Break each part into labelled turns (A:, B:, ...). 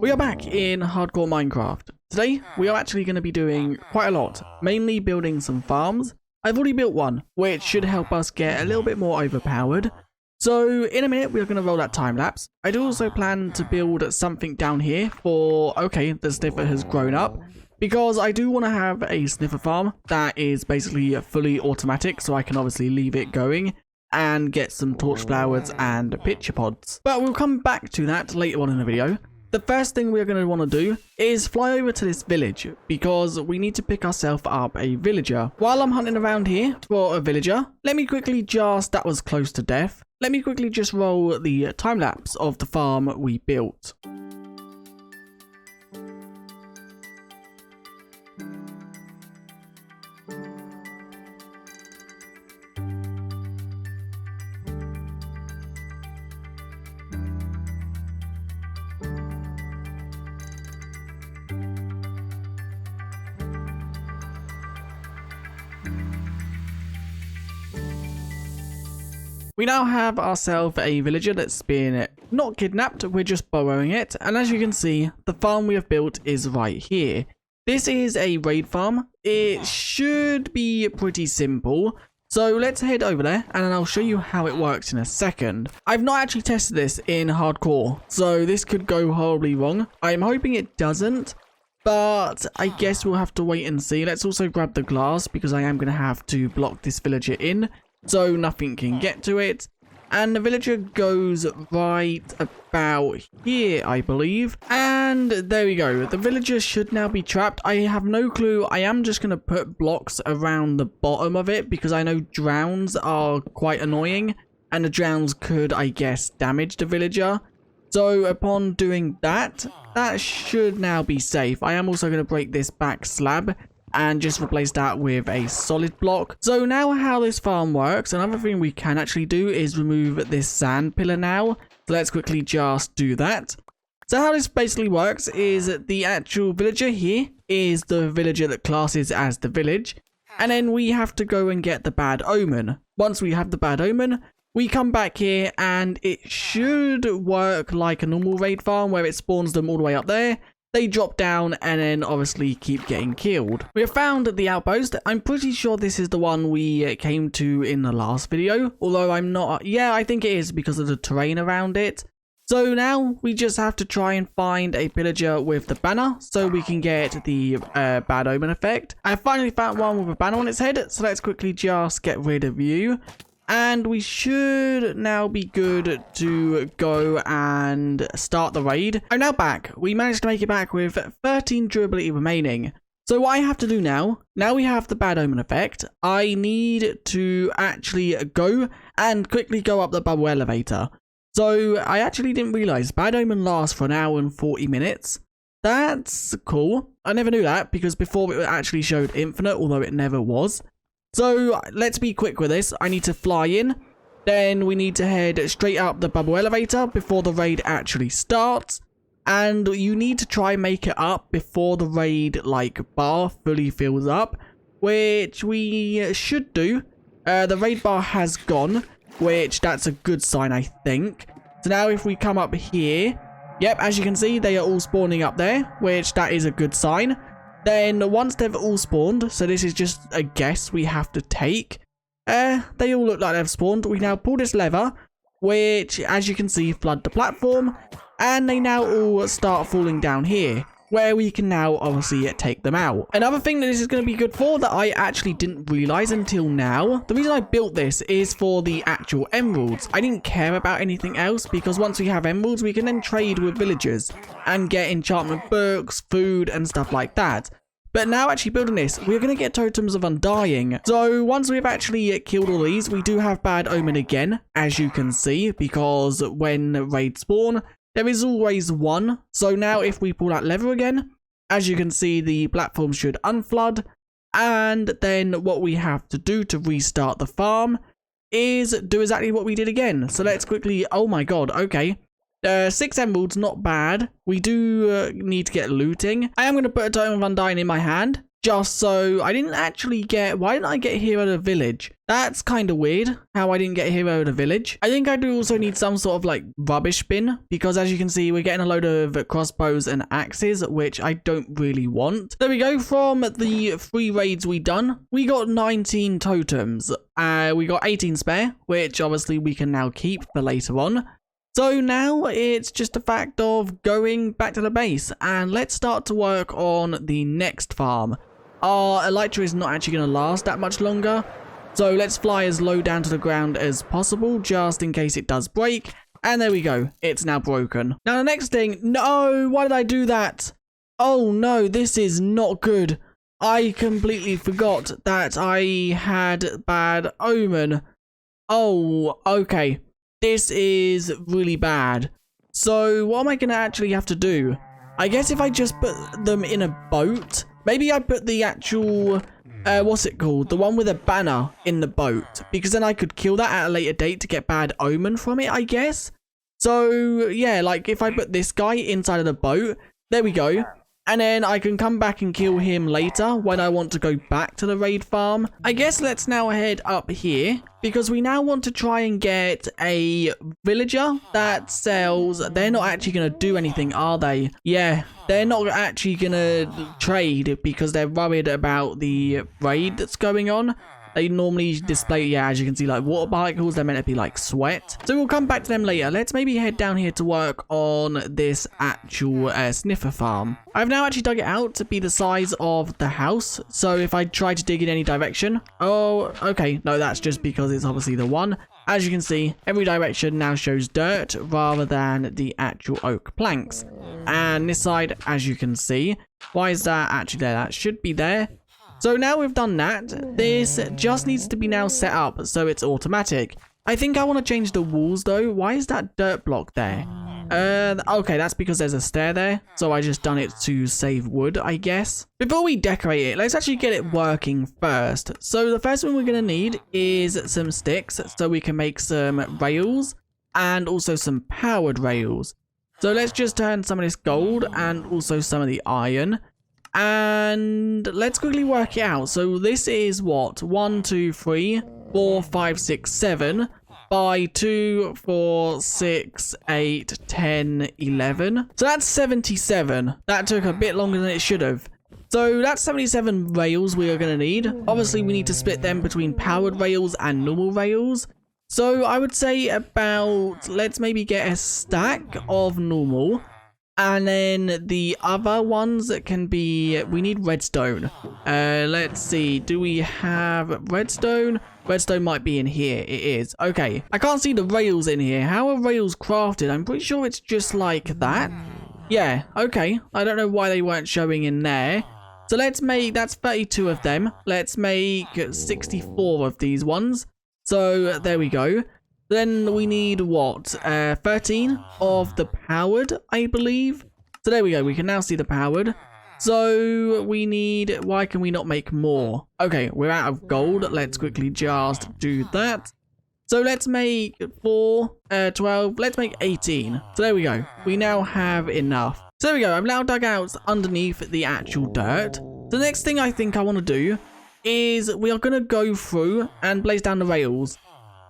A: We are back in Hardcore Minecraft. Today, we are actually going to be doing quite a lot, mainly building some farms. I've already built one, which should help us get a little bit more overpowered. So, in a minute, we're going to roll that time lapse. I do also plan to build something down here for, okay, the sniffer has grown up. Because I do want to have a sniffer farm that is basically fully automatic, so I can obviously leave it going and get some torch flowers and pitcher pods. But we'll come back to that later on in the video. The first thing we're going to want to do is fly over to this village because we need to pick ourselves up a villager. While I'm hunting around here for a villager, let me quickly just, that was close to death, let me quickly just roll the time lapse of the farm we built. We now have ourselves a villager that's been not kidnapped, we're just borrowing it. And as you can see, the farm we have built is right here. This is a raid farm. It should be pretty simple. So let's head over there and then I'll show you how it works in a second. I've not actually tested this in hardcore, so this could go horribly wrong. I'm hoping it doesn't, but I guess we'll have to wait and see. Let's also grab the glass because I am going to have to block this villager in, so nothing can get to it. And the villager goes right about here, I believe. And there we go. The villager should now be trapped. I have no clue. I am just going to put blocks around the bottom of it because I know drowns are quite annoying. And the drowns could, I guess, damage the villager. So upon doing that, that should now be safe. I am also going to break this back slab and just replace that with a solid block. So now how this farm works, another thing we can actually do is remove this sand pillar now. So let's quickly just do that. So how this basically works is the actual villager here is the villager that classes as the village. And then we have to go and get the bad omen. Once we have the bad omen, we come back here and it should work like a normal raid farm where it spawns them all the way up there. They drop down and then obviously keep getting killed. We have found the outpost. I'm pretty sure this is the one we came to in the last video. Although I'm not... Yeah, I think it is because of the terrain around it. So now we just have to try and find a pillager with the banner so we can get the bad omen effect. I finally found one with a banner on its head. So let's quickly just get rid of you. And we should now be good to go and start the raid. I'm now back. We managed to make it back with 13 durability remaining. So what I have to do now we have the bad omen effect, I need to actually go and quickly go up the bubble elevator. So I actually didn't realize bad omen lasts for 1 hour and 40 minutes. That's cool. I never knew that because before it actually showed infinite, although it never was. So let's be quick with this. I need to fly in. Then we need to head straight up the bubble elevator before the raid actually starts. And you need to try and make it up before the raid bar fully fills up, which we should do. The raid bar has gone, which that's a good sign, I think. So now if we come up here, yep, as you can see, they are all spawning up there, which that is a good sign. Then once they've all spawned, so this is just a guess we have to take. They all look like they've spawned. We now pull this lever, which as you can see flood the platform. And they now all start falling down here, where we can now obviously take them out. Another thing that this is going to be good for that I actually didn't realize until now. The reason I built this is for the actual emeralds. I didn't care about anything else because once we have emeralds, we can then trade with villagers and get enchantment books, food and stuff like that. But now actually building this, we're going to get totems of undying. So once we've actually killed all these, we do have bad omen again, as you can see, because when raids spawn, there is always one. So now if we pull that lever again, as you can see, the platform should unflood. And then what we have to do to restart the farm is do exactly what we did again. So let's quickly, oh my god, okay. 6 emeralds, not bad. We do need to get looting. I am going to put a totem of undying in my hand just so I didn't actually get... Why didn't I get Hero the Village? That's kind of weird, how I didn't get Hero the Village. I think I do also need some sort of, like, rubbish bin, because as you can see, we're getting a load of crossbows and axes, which I don't really want. There we go. From the 3 raids we done, we got 19 totems. We got 18 spare, which obviously we can now keep for later on. So now it's just a fact of going back to the base, and let's start to work on the next farm. Our elytra is not actually going to last that much longer, so let's fly as low down to the ground as possible, just in case it does break. And there we go, it's now broken. Now the next thing, no, why did I do that? Oh no, this is not good. I completely forgot that I had bad omen. Oh, okay. This is really bad. So what am I going to actually have to do? I guess if I just put them in a boat, maybe I put the actual, what's it called? The one with a banner in the boat, because then I could kill that at a later date to get bad omen from it, I guess. So yeah, like if I put this guy inside of the boat, there we go. And then I can come back and kill him later when I want to go back to the raid farm. I guess let's now head up here, because we now want to try and get a villager that sells... They're not actually going to do anything, are they? Yeah, they're not actually going to trade because they're worried about the raid that's going on. They normally display, yeah, as you can see, like water particles. They're meant to be like sweat. So we'll come back to them later. Let's maybe head down here to work on this actual sniffer farm. I've now actually dug it out to be the size of the house. So if I try to dig in any direction, oh, okay. No, that's just because it's obviously the one. As you can see, every direction now shows dirt rather than the actual oak planks. And this side, as you can see, why is that actually there? That should be there. So now we've done that, this just needs to be now set up so it's automatic. I think I want to change the walls though. Why is that dirt block there? Okay, that's because there's a stair there. So I just done it to save wood, I guess. Before we decorate it, let's actually get it working first. So the first thing we're going to need is some sticks so we can make some rails and also some powered rails. So let's just turn some of this gold and also some of the iron. And let's quickly work it out. So this is what? 1, 2, 3, 4, 5, 6, 7 by 2, 4, 6, 8, 10, 11. So that's 77. That took a bit longer than it should have. So that's 77 rails we are going to need. Obviously, we need to split them between powered rails and normal rails. So I would say about, let's maybe get a stack of normal. And then the other ones that can be, we need redstone. Let's see, do we have redstone? Redstone might be in here. It is. Okay, I can't see the rails in here. How are rails crafted? I'm pretty sure it's just like that. Yeah, okay. I don't know why they weren't showing in there. So let's make, that's 32 of them. Let's make 64 of these ones. So there we go. Then we need what? 13 of the powered, I believe. So there we go. We can now see the powered. So we need, why can we not make more? Okay, we're out of gold. Let's quickly just do that. So let's make 4, 12, let's make 18. So there we go. We now have enough. So there we go. I've now dug out underneath the actual dirt. The next thing I think I want to do is we are going to go through and place down the rails.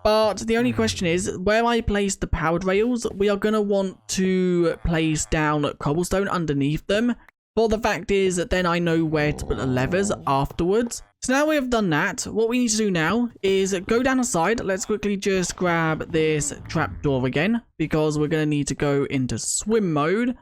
A: But the only question is, where I place the powered rails, we are going to want to place down cobblestone underneath them. But the fact is that then I know where to put the levers afterwards. So now we have done that, what we need to do now is go down the side. Let's quickly just grab this trapdoor again, because we're going to need to go into swim mode.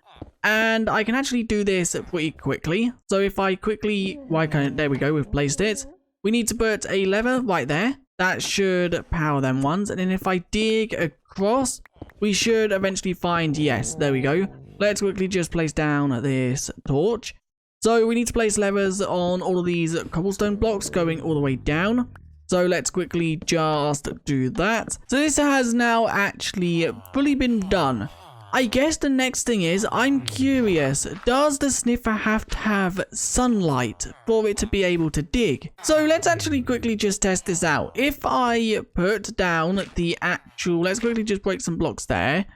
A: And I can actually do this pretty quickly. So if I quickly, there we go, we've placed it. We need to put a lever right there. That should power them ones. And then if I dig across, we should eventually find, yes, there we go. Let's quickly just place down this torch. So we need to place levers on all of these cobblestone blocks going all the way down. So let's quickly just do that. So this has now actually fully been done. I guess the next thing is, I'm curious, does the sniffer have to have sunlight for it to be able to dig? So let's actually quickly just test this out. If I put down the actual, let's quickly just break some blocks there.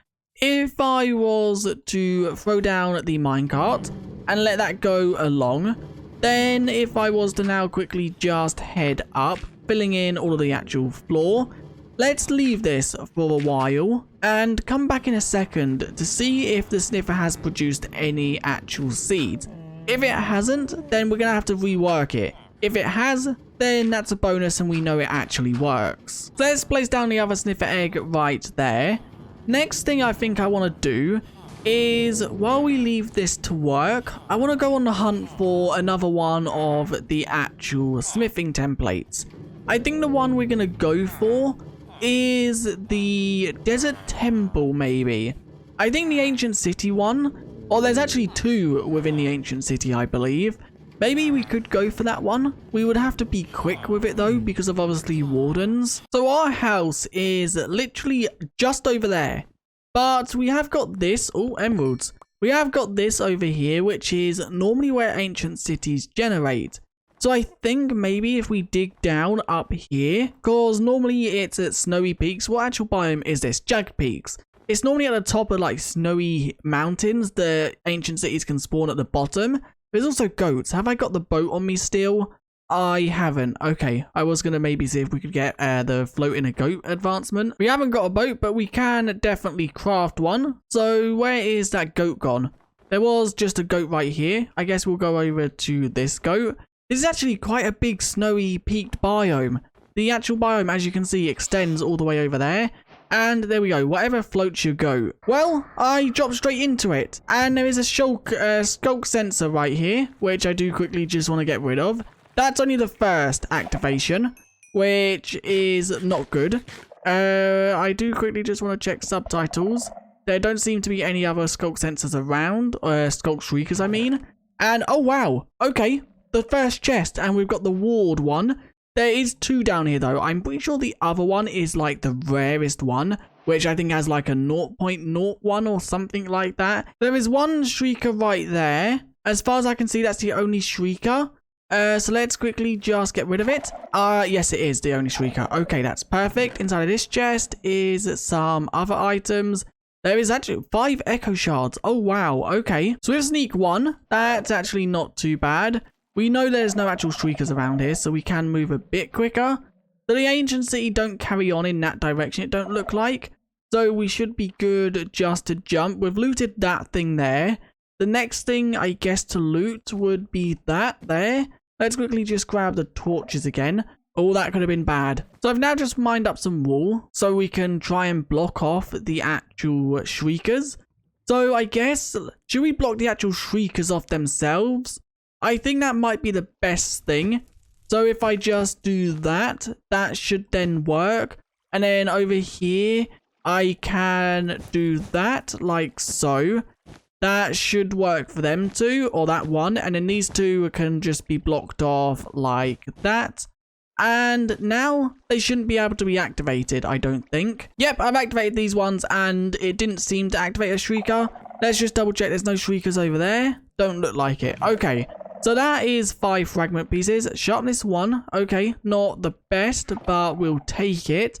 A: If I was to throw down the minecart and let that go along, Then if I was to now quickly just head up, filling in all of the actual floor, let's leave this for a while and come back in a second to see if the sniffer has produced any actual seeds. If it hasn't, then we're going to have to rework it. If it has, then that's a bonus and we know it actually works. So let's place down the other sniffer egg right there. Next thing I think I want to do is, while we leave this to work, I want to go on the hunt for another one of the actual smithing templates. I think the one we're going to go for is the desert temple, maybe. I think the ancient city one, or there's actually two within the ancient city, I believe. Maybe we could go for that one. We would have to be quick with it though, because of obviously wardens. So our house is literally just over there. But we have got this, oh, emeralds. We have got this over here, which is normally where ancient cities generate. So I think maybe if we dig down up here, because normally it's at snowy peaks. What actual biome is this? Jag peaks. It's normally at the top of like snowy mountains. The ancient cities can spawn at the bottom. There's also goats. Have I got the boat on me still? I haven't. Okay, I was going to maybe see if we could get the floating a goat advancement. We haven't got a boat, but we can definitely craft one. So where is that goat gone? There was just a goat right here. I guess we'll go over to this goat. This is actually quite a big snowy peaked biome. The actual biome, as you can see, extends all the way over there. And there we go, whatever floats your goat. Well, I dropped straight into it. And there is a skulk sensor right here, which I do quickly just want to get rid of. That's only the first activation, which is not good. I do quickly just want to check subtitles. There don't seem to be any other skulk sensors around, skulk shriekers I mean. And oh wow, okay, the first chest, and we've got the ward one. There is two down here though. I'm pretty sure the other one is like the rarest one, which I think has like a 0.01 or something like that. There is one shrieker right there. As far as I can see, that's the only shrieker. So let's quickly just get rid of it. Yes, it is the only shrieker. Okay, that's perfect. Inside of this chest is some other items. There is actually 5 echo shards. Oh, wow. Okay. So with sneak 1, that's actually not too bad. We know there's no actual shriekers around here, so we can move a bit quicker. So the ancient city don't carry on in that direction, it don't look like. So we should be good just to jump. We've looted that thing there. The next thing, I guess, to loot would be that there. Let's quickly just grab the torches again. Oh, that could have been bad. So I've now just mined up some wool so we can try and block off the actual shriekers. So I guess, should we block the actual shriekers off themselves? I think that might be the best thing. So if I just do that, that should then work. And then over here, I can do that like so. That should work for them too, or that one. And then these two can just be blocked off like that. And now they shouldn't be able to be activated, I don't think. Yep, I've activated these ones and it didn't seem to activate a shrieker. Let's just double check there's no shriekers over there. Don't look like it. Okay. So that is 5 fragment pieces. Sharpness 1. Okay, not the best, but we'll take it.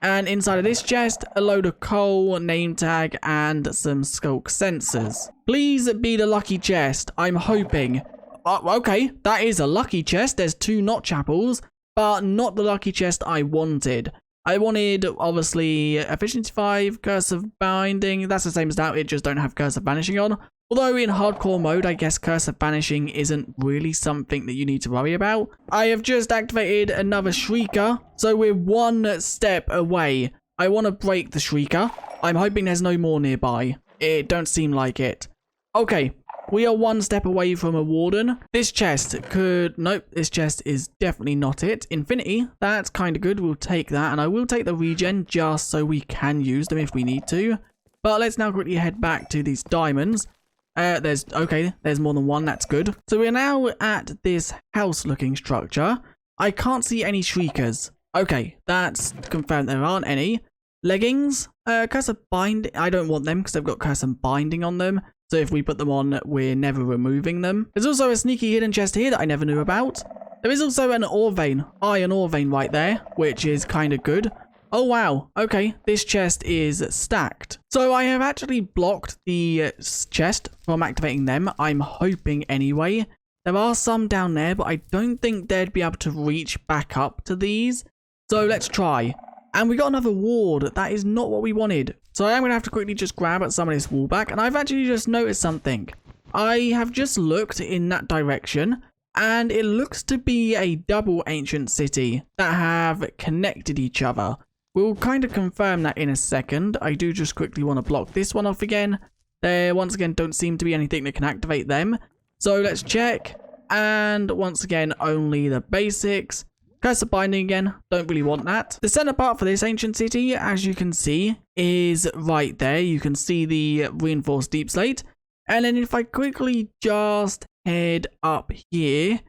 A: And inside of this chest, a load of coal, name tag, and some skulk sensors. Please be the lucky chest. I'm hoping. Okay, that is a lucky chest. There's 2 notch apples, but not the lucky chest I wanted. I wanted, obviously, efficiency 5, curse of binding. That's the same as that. It just don't have curse of vanishing on. Although in hardcore mode, I guess curse of banishing isn't really something that you need to worry about. I have just activated another shrieker, so we're 1 step away. I want to break the shrieker. I'm hoping there's no more nearby. It don't seem like it. Okay, we are 1 step away from a warden. This chest could... Nope, this chest is definitely not it. Infinity, that's kind of good. We'll take that, and I will take the regen just so we can use them if we need to. But let's now quickly head back to these diamonds. There's more than 1, that's good. So we're now at this house-looking structure. I can't see any shriekers. Okay, that's confirmed there aren't any. Leggings, curse of binding. I don't want them because they've got curse of binding on them. So if we put them on, we're never removing them. There's also a sneaky hidden chest here that I never knew about. There is also an ore vein, iron ore vein right there, which is kind of good. Oh wow, okay, this chest is stacked. So I have actually blocked the chest from activating them, I'm hoping anyway. There are some down there, but I don't think they'd be able to reach back up to these. So let's try. And we got another ward. That is not what we wanted. So I am going to have to quickly just grab at some of this wall back. And I've actually just noticed something. I have just looked in that direction. And it looks to be a double ancient city that have connected each other. We'll kind of confirm that in a second. I do just quickly want to block this one off again. There, once again, don't seem to be anything that can activate them. So let's check. And once again, only the basics. Curse of Binding again. Don't really want that. The center part for this ancient city, as you can see, is right there. You can see the reinforced deep slate. And then if I quickly just head up here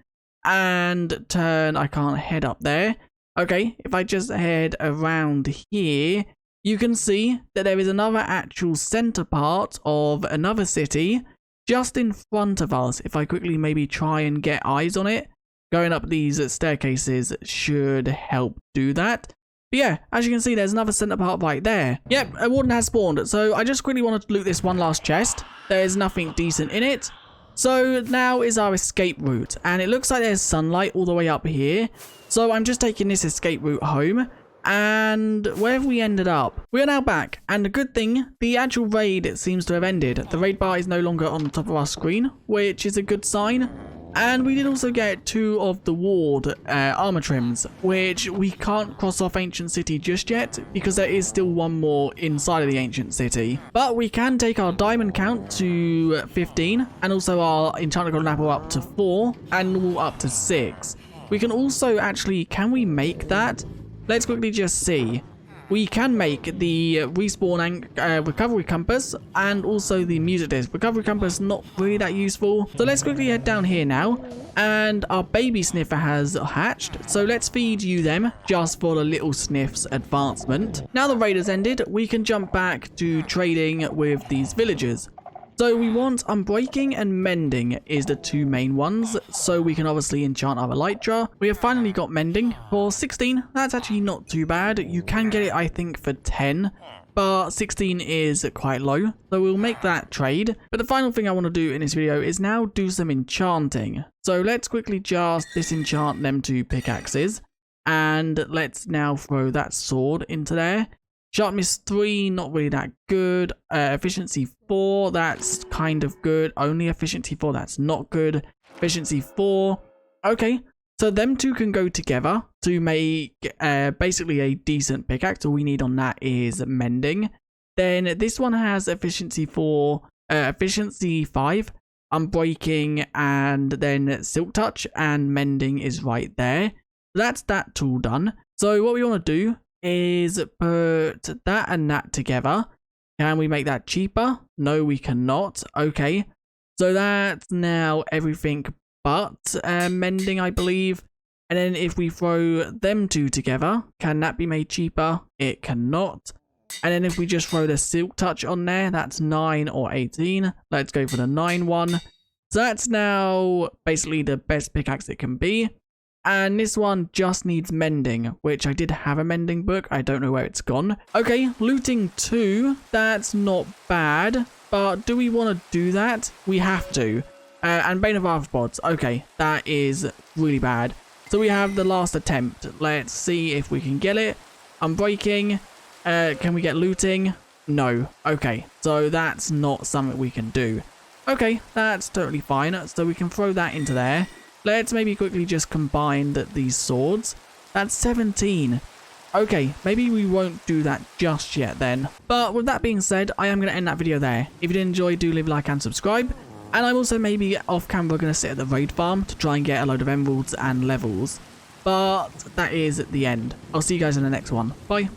A: and turn, I can't head up there. Okay, if I just head around here, you can see that there is another actual center part of another city just in front of us. If I quickly maybe try and get eyes on it, going up these staircases should help do that. But yeah, as you can see, there's another center part right there. Yep, a warden has spawned. So I just quickly wanted to loot this one last chest. There's nothing decent in it. So now is our escape route. And it looks like there's sunlight all the way up here. So I'm just taking this escape route home. And where have we ended up? We are now back. And the good thing, the actual raid seems to have ended. The raid bar is no longer on the top of our screen, which is a good sign. And we did also get 2 of the ward armor trims, which we can't cross off Ancient City just yet, because there is still one more inside of the Ancient City. But we can take our diamond count to 15, and also our enchanted golden apple up to 4, and wool up to 6. We can also actually, can we make that? Let's quickly just see. We can make the respawn and recovery compass and also the music disc. Recovery compass not really that useful. So let's quickly head down here now. And our baby sniffer has hatched. So let's feed you them just for the little sniff's advancement. Now the raid has ended, we can jump back to trading with these villagers. So we want Unbreaking and Mending is the 2 main ones, so we can obviously enchant our Elytra. We have finally got Mending for 16, that's actually not too bad. You can get it I think for 10, but 16 is quite low, so we'll make that trade. But the final thing I want to do in this video is now do some enchanting. So let's quickly just disenchant them 2 pickaxes, and let's now throw that sword into there. Sharpness 3, not really that good. Efficiency 4, that's kind of good. Only efficiency 4, that's not good. Efficiency 4. Okay, so them 2 can go together to make basically a decent pickaxe. All we need on that is Mending. Then this one has efficiency 4, efficiency 5, Unbreaking, and then Silk Touch, and Mending is right there. That's that tool done. So what we want to do is put that and that together. Can we make that cheaper? No, we cannot. Okay, so that's now everything but Mending, I believe. And then if we throw them 2 together, can that be made cheaper? It cannot. And then if we just throw the Silk Touch on there, that's 9 or 18. Let's go for the 9 one. So that's now basically the best pickaxe it can be. And this one just needs Mending, which I did have a Mending book. I don't know where it's gone. Okay, looting 2. That's not bad. But do we want to do that? We have to. And Bane of Arthropods. Okay, that is really bad. So we have the last attempt. Let's see if we can get it. Unbreaking. Can we get looting? No. Okay, so that's not something we can do. Okay, that's totally fine. So we can throw that into there. Let's maybe quickly just combine these swords. That's 17. Okay, maybe we won't do that just yet then. But with that being said, I am going to end that video there. If you did enjoy, do leave a like and subscribe. And I'm also maybe off camera going to sit at the raid farm to try and get a load of emeralds and levels. But that is the end. I'll see you guys in the next one. Bye.